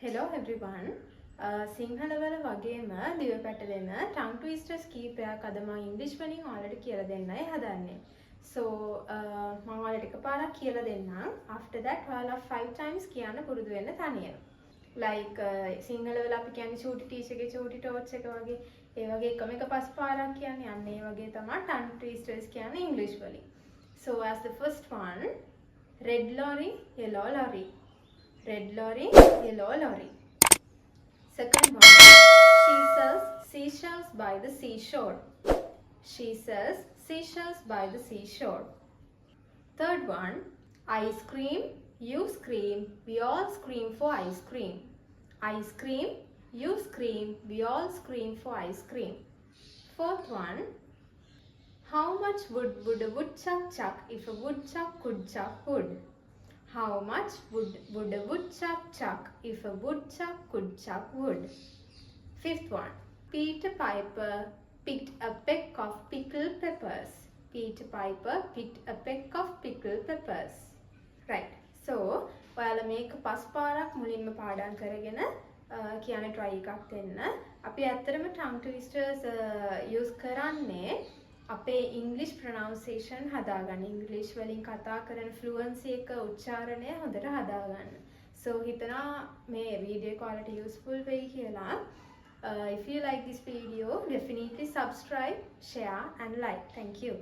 Hello everyone. Sinhala වල වගේම දිව පැටලෙන tongue twisters කීපයක් අද මම ඉංග්‍රීසි වලින් ඔයාලට කියලා දෙන්නයි හදන්නේ. So මම ඔයාලට එකපාරක් කියලා දෙන්නම්. After that ඔයාලා 5 times කියන්න පුරුදු වෙන්න තනියම. Like සිංහල වල අපි කියන්නේ චූටි ටීචර් ගේ චූටි ටෝච් එක වගේ ඒ වගේ එකම එක පස් පාරක් කියන්නේ අන්න ඒ වගේ තමයි tongue twisters කියන්නේ ඉංග්‍රීසි වලින්. So as the first one, red lorry, yellow lorry. Red lorry, yellow lorry. Second one, she sells seashells by the seashore. She sells seashells by the seashore. Third one, ice cream, you scream, we all scream for ice cream. Ice cream, you scream, we all scream for ice cream. Fourth one, how much wood would a woodchuck chuck if a woodchuck could chuck wood? How much would a woodchuck chuck if a woodchuck could chuck wood? Fifth one, Peter Piper picked a peck of pickled peppers. Peter Piper picked a peck of pickled peppers. Right. So, ඔයාලා මේක පස් පාරක් මුලින්ම පාඩම් කරගෙන කියන try එකක් දෙන්න. අපි ඇත්තටම tongue twisters use කරන්නේ අපේ ඉංග්‍රීසි ප්‍රොනවුන්සියේෂන් හදාගන්න. ඉංග්‍රීසි වලින් කතා කරන ෆ්ලුවන්සි එක උච්චාරණය හොඳට හදාගන්න. So හිතනවා මේ වීඩියෝ එක ඔයාලට useful වෙයි කියලා. If you like this video, definitely subscribe, share and like. Thank you.